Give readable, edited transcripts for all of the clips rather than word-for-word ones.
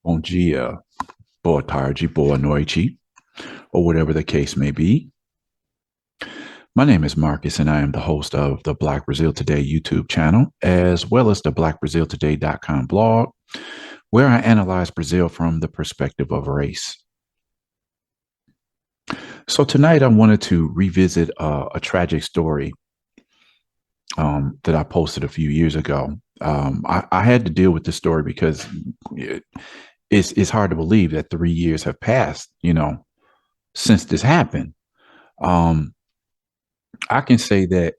Bom dia, boa tarde, boa noite, or whatever the case may be. My name is Marcus, and I am the host of the Black Brazil Today YouTube channel, as well as the blackbraziltoday.com blog, where I analyze Brazil from the perspective of race. So tonight I wanted to revisit a tragic story that I posted a few years ago. I had to deal with this story because it, it's hard to believe that 3 years have passed, since this happened. Um, I can say that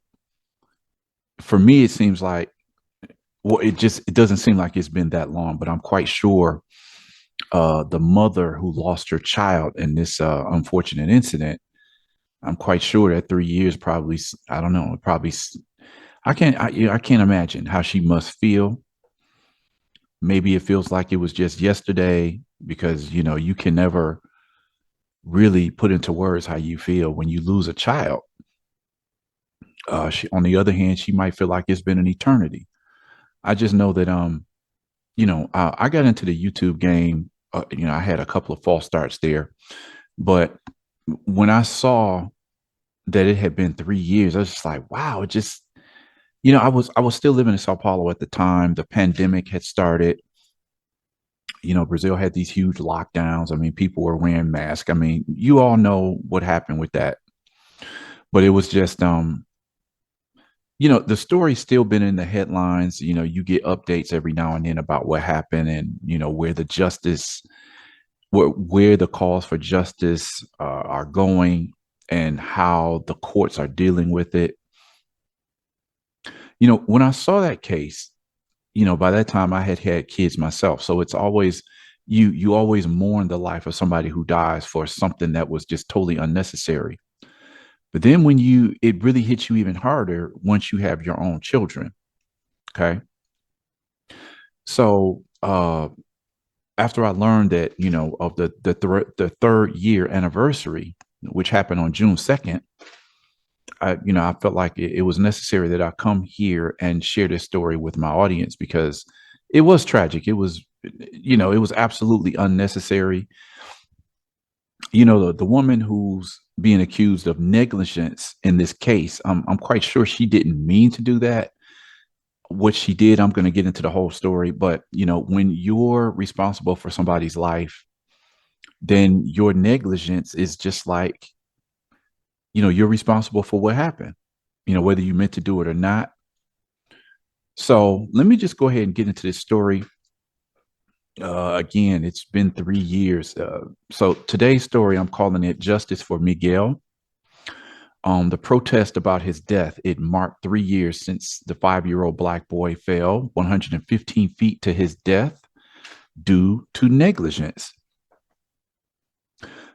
for me, it seems like, well, it doesn't seem like it's been that long, but I'm quite sure the mother who lost her child in this unfortunate incident, I'm quite sure that 3 years probably, I don't know, I can't imagine how she must feel. Maybe it feels like it was just yesterday because, you can never really put into words how you feel when you lose a child. On the other hand, she might feel like it's been an eternity. I just know that I got into the YouTube game. I had a couple of false starts there, but when I saw that it had been 3 years, I was just like, wow. It just, I was still living in Sao Paulo at the time. The pandemic had started. Brazil had these huge lockdowns. I mean, people were wearing masks. I mean, you all know what happened with that. But it was just, the story's still been in the headlines. You get updates every now and then about what happened and, where the justice, where the calls for justice are going and how the courts are dealing with it. When I saw that case, by that time I had had kids myself. So it's always, you always mourn the life of somebody who dies for something that was just totally unnecessary. But then it really hits you even harder once you have your own children. Okay. So, after I learned that, of the third year anniversary, which happened on June 2nd, I felt like it was necessary that I come here and share this story with my audience because it was tragic. It was absolutely unnecessary. The woman who's being accused of negligence in this case, I'm quite sure she didn't mean to do that. What she did, I'm going to get into the whole story, but when you're responsible for somebody's life, then your negligence is just like, you're responsible for what happened, whether you meant to do it or not. So let me just go ahead and get into this story. Again, it's been 3 years. So today's story, I'm calling it Justice for Miguel. The protest about his death, it marked 3 years since the 5-year-old Black boy fell 115 feet to his death due to negligence.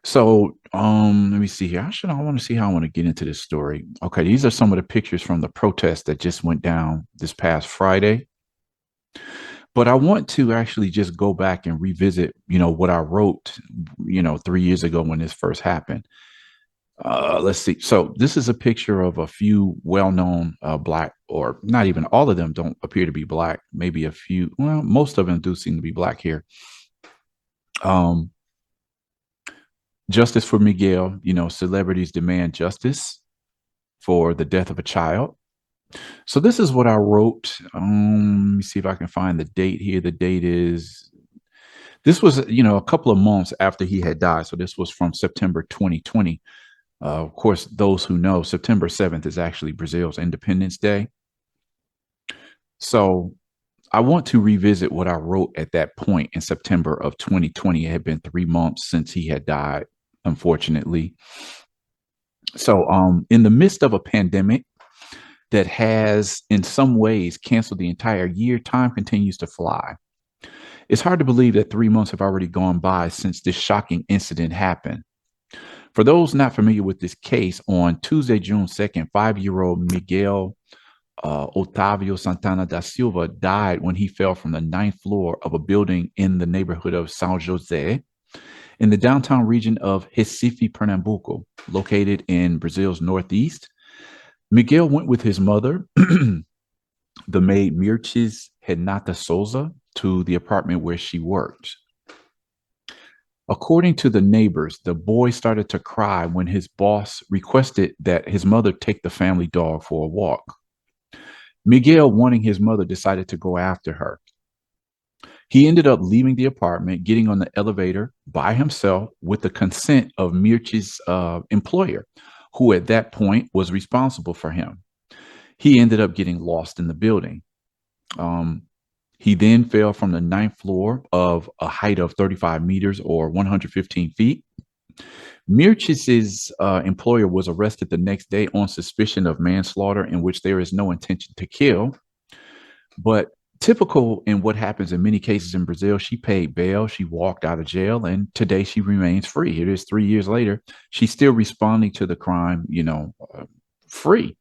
So let me see here. I want to see how I want to get into this story. Okay, these are some of the pictures from the protest that just went down this past Friday. But I want to actually just go back and revisit, what I wrote, 3 years ago when this first happened. Let's see. So this is a picture of a few well-known Black, or not even all of them don't appear to be Black. Maybe a few. Well, most of them do seem to be Black here. Um, Justice for Miguel. Celebrities demand justice for the death of a child. So this is what I wrote. Let me see if I can find the date here. The date is, this was, a couple of months after he had died. So this was from September 2020. Of course, those who know, September 7th is actually Brazil's Independence Day. So I want to revisit what I wrote at that point in September of 2020. It had been 3 months since he had died, unfortunately. So in the midst of a pandemic that has, in some ways, canceled the entire year, time continues to fly. It's hard to believe that 3 months have already gone by since this shocking incident happened. For those not familiar with this case, on Tuesday, June 2nd, 5-year-old Miguel Otavio Santana da Silva died when he fell from the ninth floor of a building in the neighborhood of São José in the downtown region of Recife, Pernambuco, located in Brazil's northeast. Miguel went with his mother, the maid Mirtes Renata Souza, to the apartment where she worked. According to the neighbors, the boy started to cry when his boss requested that his mother take the family dog for a walk. Miguel, wanting his mother, decided to go after her. He ended up leaving the apartment, getting on the elevator by himself with the consent of Mirchi's employer, who at that point was responsible for him. He ended up getting lost in the building. Um, he then fell from the ninth floor of a height of 35 meters or 115 feet. Mirchis's employer was arrested the next day on suspicion of manslaughter, in which there is no intention to kill. But typical in what happens in many cases in Brazil, she paid bail, she walked out of jail, and today she remains free. It is 3 years later. She's still responding to the crime, free.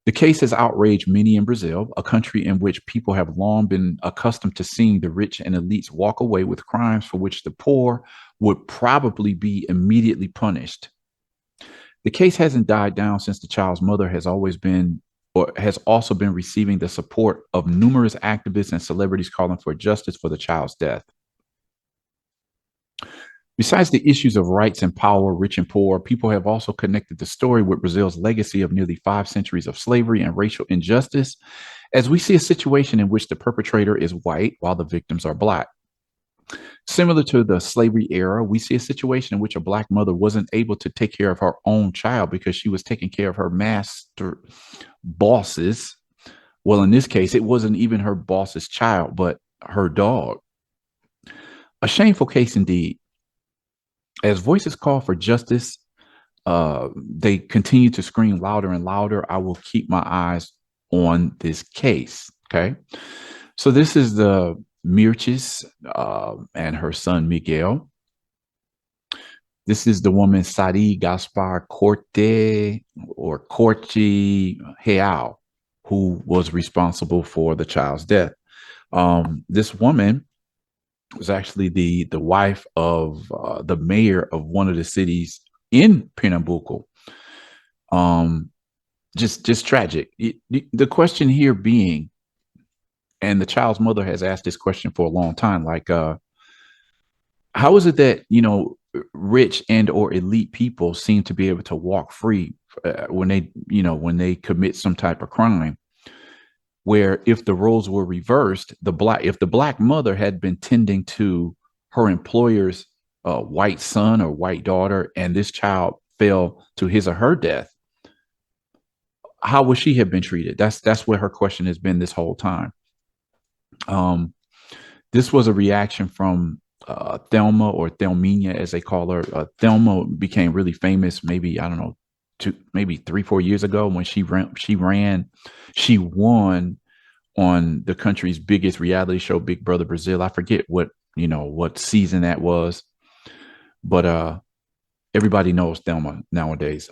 The case has outraged many in Brazil, a country in which people have long been accustomed to seeing the rich and elites walk away with crimes for which the poor would probably be immediately punished. The case hasn't died down since the child's mother has always been or has also been receiving the support of numerous activists and celebrities calling for justice for the child's death. Besides the issues of rights and power, rich and poor, people have also connected the story with Brazil's legacy of nearly 5 centuries of slavery and racial injustice, as we see a situation in which the perpetrator is white while the victims are black. Similar to the slavery era, we see a situation in which a black mother wasn't able to take care of her own child because she was taking care of her master bosses. Well, in this case, it wasn't even her boss's child, but her dog. A shameful case indeed. As voices call for justice, they continue to scream louder and louder. I will keep my eyes on this case. Okay. So this is the Mirchis and her son Miguel. This is the woman Sari Gaspar Corte or Corte Real, who was responsible for the child's death. This woman was actually the wife of the mayor of one of the cities in Pernambuco. Um, just tragic. The question here being, and the child's mother has asked this question for a long time, like, how is it that rich and or elite people seem to be able to walk free when they commit some type of crime? Where if the roles were reversed, if the black mother had been tending to her employer's white son or white daughter, and this child fell to his or her death, how would she have been treated? That's what her question has been this whole time. This was a reaction from Thelma, or Thelmina as they call her. Thelma became really famous, maybe, I don't know, maybe 3-4 years ago when she won on the country's biggest reality show, Big Brother Brazil. I forget what season that was, but everybody knows Thelma nowadays.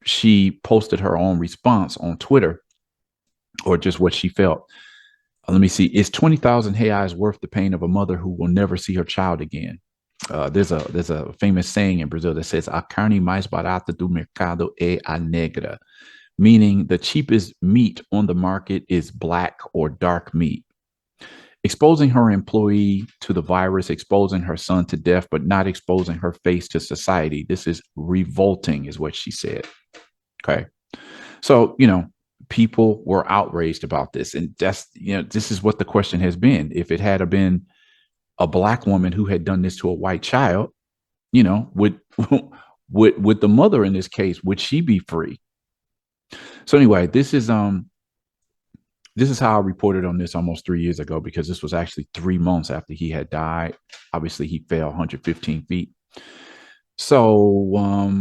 She posted her own response on Twitter, or just what she felt. Let me see. Is 20,000 reais worth the pain of a mother who will never see her child again? There's a famous saying in Brazil that says, "A carne mais barata do mercado é a negra," meaning the cheapest meat on the market is black or dark meat. Exposing her employee to the virus, exposing her son to death, but not exposing her face to society. This is revolting, is what she said. Okay. So, people were outraged about this. And this is what the question has been. If it had been a black woman who had done this to a white child, would would the mother in this case, would she be free? So anyway, this is how I reported on this almost 3 years ago, because this was actually 3 months after he had died. Obviously, he fell 115 feet. So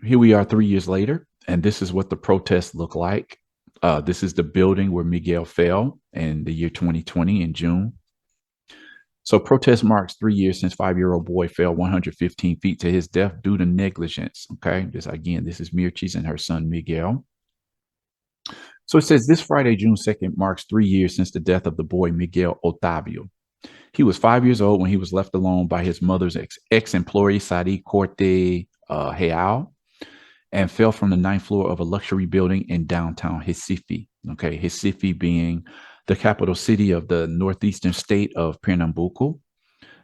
here we are 3 years later, and this is what the protests look like. This is the building where Miguel fell in the year 2020 in June. So protest marks 3 years since 5-year-old boy fell 115 feet to his death due to negligence. Okay, this is Mirchis and her son Miguel. So it says this Friday, June 2nd, marks 3 years since the death of the boy Miguel Otavio. He was 5 years old when he was left alone by his mother's ex-employee, Sadi Corte Real, and fell from the ninth floor of a luxury building in downtown Recife. Okay, Recife being the capital city of the northeastern state of Pernambuco.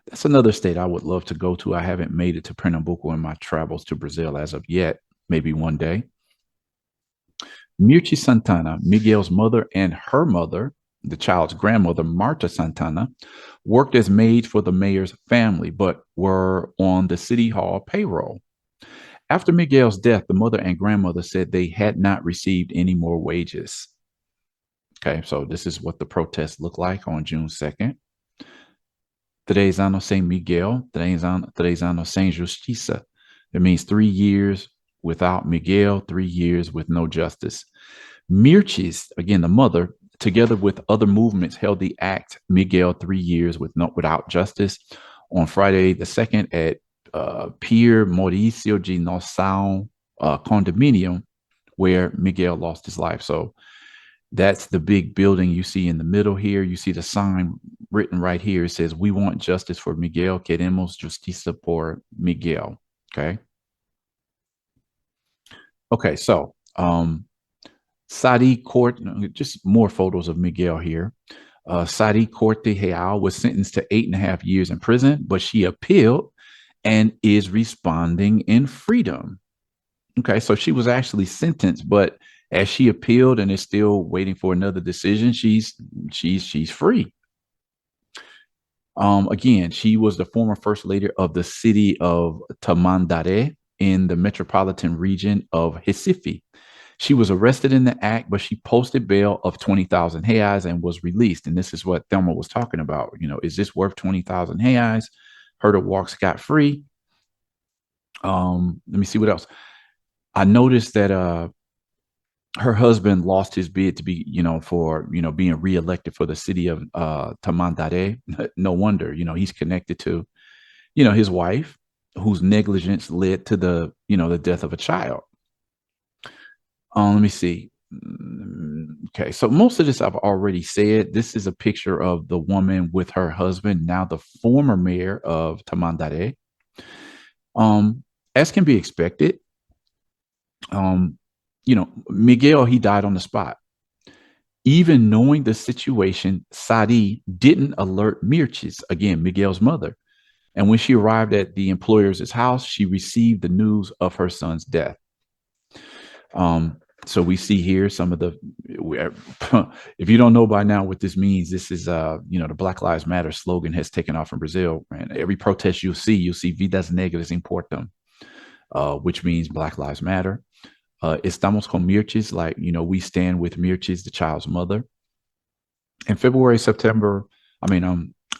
That's another state I would love to go to. I haven't made it to Pernambuco in my travels to Brazil as of yet. Maybe one day. Mirchi Santana, Miguel's mother and her mother, the child's grandmother, Marta Santana, worked as maids for the mayor's family, but were on the city hall payroll. After Miguel's death, the mother and grandmother said they had not received any more wages. Okay, so this is what the protest looked like on June 2nd. Três anos sem Miguel, três anos sem justiça. It means 3 years without Miguel, 3 years with no justice. Mirchis, again, the mother, together with other movements, held the act Miguel 3 years without justice on Friday the 2nd at Pier Mauricio de Nassau condominium, where Miguel lost his life. So that's the big building you see in the middle here. You see the sign written right here. It says, "We want justice for Miguel. Queremos justicia por Miguel." Okay. Okay. So, Sadi Court, just more photos of Miguel here. Sadi Corte Real was sentenced to 8.5 years in prison, but she appealed and is responding in freedom. Okay, so she was actually sentenced, but as she appealed and is still waiting for another decision, she's free. Again, she was the former first lady of the city of Tamandare in the metropolitan region of Recife. She was arrested in the act, but she posted bail of 20,000 reais and was released. And this is what Thelma was talking about. Is this worth 20,000 reais? Her to walk scot free. Let me see what else. I noticed that her husband lost his bid to be, for, being reelected for the city of Tamandare. No wonder, he's connected to, his wife, whose negligence led to the death of a child. Let me see. Okay, so most of this I've already said. This is a picture of the woman with her husband, now the former mayor of Tamandare. As can be expected, Miguel, he died on the spot. Even knowing the situation, Sadi didn't alert Mirchis, again, Miguel's mother. And when she arrived at the employer's house, she received the news of her son's death. So we see here some of the, if you don't know by now what this means, this is, the Black Lives Matter slogan has taken off in Brazil. And every protest you'll see Vidas Negras Importam, which means Black Lives Matter. Estamos con Mirchis, like, we stand with Mirchis, the child's mother. In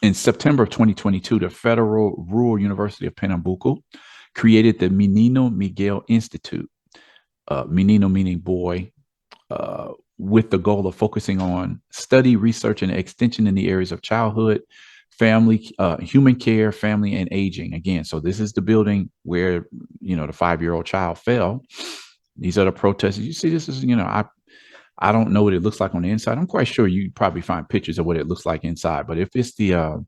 in September of 2022, the Federal Rural University of Pernambuco created the Menino Miguel Institute, Menino meaning boy, with the goal of focusing on study, research, and extension in the areas of childhood, family, human care, family, and aging. Again, so this is the building where, the 5-year-old child fell. These are the protests. You see, this is, I don't know what it looks like on the inside. I'm quite sure you probably find pictures of what it looks like inside. But if it's the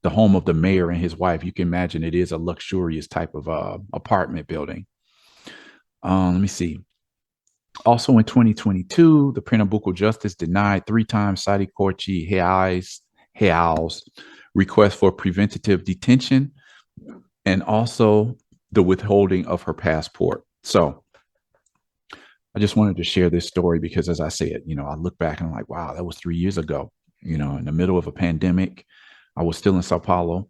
home of the mayor and his wife, you can imagine it is a luxurious type of apartment building. Let me see. Also in 2022, the Pernambuco Justice denied 3 times Sadi Corte Real's request for preventative detention and also the withholding of her passport. So I just wanted to share this story because, as I said, I look back and I'm like, wow, that was 3 years ago, in the middle of a pandemic. I was still in Sao Paulo.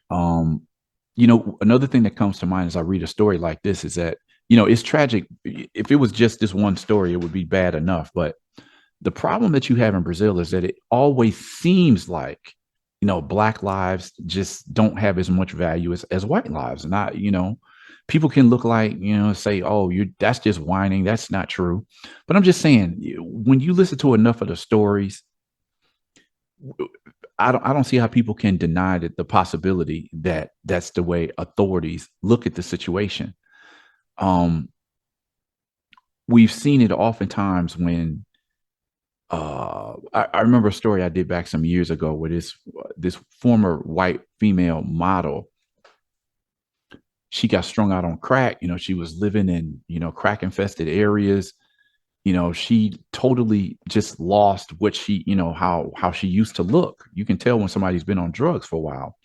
Another thing that comes to mind as I read a story like this is that, it's tragic. If it was just this one story, it would be bad enough. But the problem that you have in Brazil is that it always seems like, Black lives just don't have as much value as white lives. And people can look like, say, oh, that's just whining. That's not true. But I'm just saying, when you listen to enough of the stories, I don't see how people can deny that the possibility that that's the way authorities look at the situation. Um, we've seen it oftentimes when I remember a story I did back some years ago where this former white female model, she got strung out on crack. She was living in, crack infested areas. She totally just lost what she, how she used to look. You can tell when somebody's been on drugs for a while.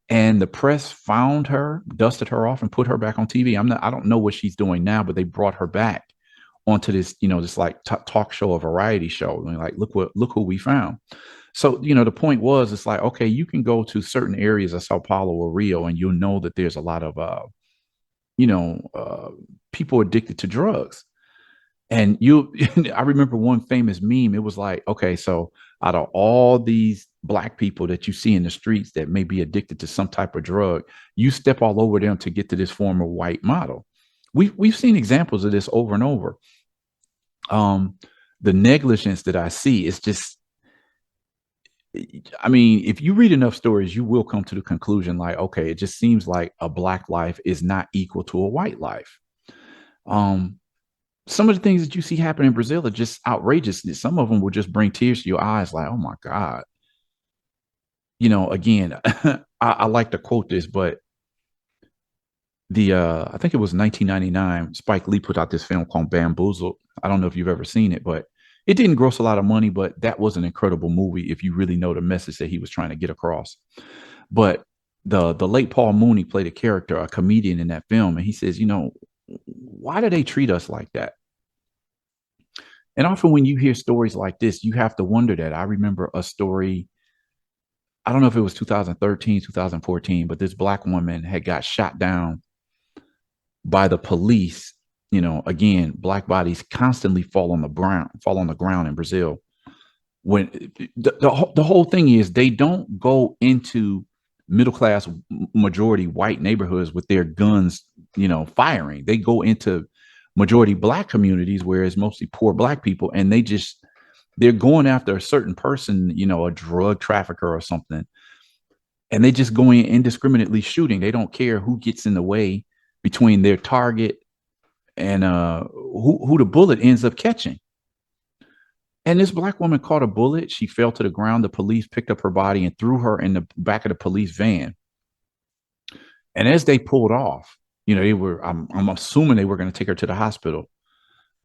And the press found her, dusted her off, and put her back on TV. I don't know what she's doing now, but they brought her back onto this, this like talk show, a variety show. And like, look who we found. So, the point was, it's like, okay, you can go to certain areas of Sao Paulo or Rio, and you'll know that there's a lot of, you know, uh, people addicted to drugs. And I remember one famous meme. It was like, okay, so out of all these black people that you see in the streets that may be addicted to some type of drug, you step all over them to get to this former white model. We've seen examples of this over and over. Um, the negligence that I see is just, I mean, if you read enough stories, you will come to the conclusion like, okay, it just seems like a black life is not equal to a white life. Um, some of the things that you see happen in Brazil are just outrageous. Some of them will just bring tears to your eyes, like, oh my God. Again, I like to quote this, but I think it was 1999, Spike Lee put out this film called Bamboozled. I don't know if you've ever seen it, but it didn't gross a lot of money, but that was an incredible movie if you really know the message that he was trying to get across. But the late Paul Mooney played a character, a comedian in that film, and he says, why do they treat us like that? And often when you hear stories like this, you have to wonder that. I remember a story, I don't know if it was 2013, 2014, but this black woman had got shot down by the police. Again, black bodies constantly fall on the ground in Brazil. When the whole thing is, they don't go into middle class majority white neighborhoods with their guns, firing. They go into majority black communities where it's mostly poor black people, and they're going after a certain person, a drug trafficker or something, and they just go in indiscriminately shooting. They don't care who gets in the way between their target and who the bullet ends up catching. And this black woman caught a bullet. She fell to the ground. The police picked up her body and threw her in the back of the police van. And as they pulled off, I'm assuming they were going to take her to the hospital.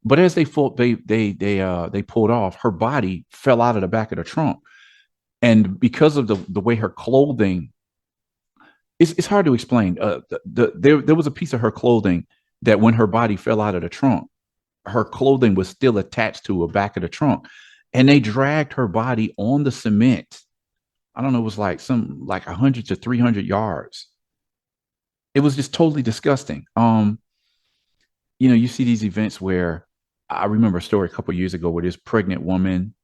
But as they pulled off, her body fell out of the back of the trunk. And because of the way her clothing, it's hard to explain. There was a piece of her clothing that when her body fell out of the trunk, her clothing was still attached to the back of the trunk, and they dragged her body on the cement. I don't know, it was like 100 to 300 yards. It was just totally disgusting. You see these events where I remember a story a couple of years ago where this pregnant woman,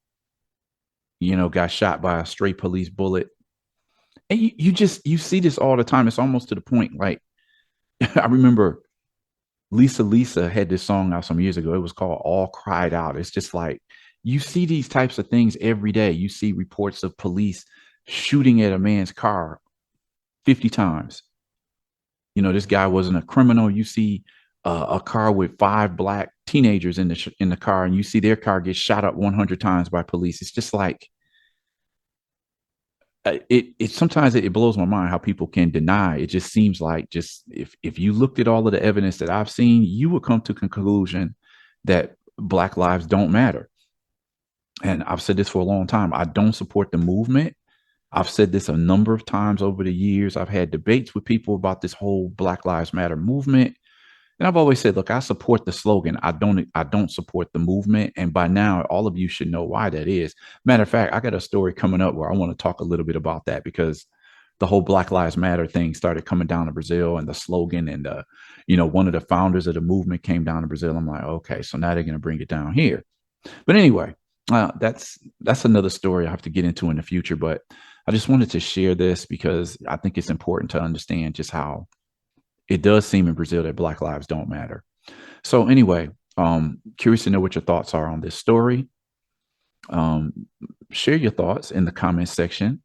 got shot by a stray police bullet. And you see this all the time. It's almost to the point like I remember Lisa had this song out some years ago. It was called All Cried Out. It's just like you see these types of things every day. You see reports of police shooting at a man's car 50 times. This guy wasn't a criminal. You see a car with 5 black teenagers in the car, and you see their car get shot up 100 times by police. It's just like it sometimes it blows my mind how people can deny. It just seems like, just if you looked at all of the evidence that I've seen, you would come to conclusion that black lives don't matter. And I've said this for a long time. I don't support the movement. I've said this a number of times over the years. I've had debates with people about this whole Black Lives Matter movement. And I've always said, look, I support the slogan. I don't support the movement. And by now, all of you should know why that is. Matter of fact, I got a story coming up where I want to talk a little bit about that, because the whole Black Lives Matter thing started coming down to Brazil, and the slogan, and one of the founders of the movement came down to Brazil. I'm like, okay, so now they're going to bring it down here. But anyway, that's another story I have to get into in the future. But I just wanted to share this because I think it's important to understand just how it does seem in Brazil that Black lives don't matter. So anyway, curious to know what your thoughts are on this story. Um, Share your thoughts in the comment section.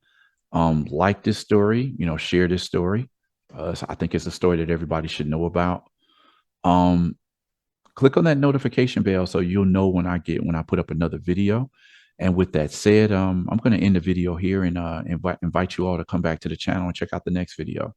Like this story, share this story. So I think it's a story that everybody should know about. Um, Click on that notification bell so you'll know when I put up another video. And with that said, I'm going to end the video here and invite you all to come back to the channel and check out the next video.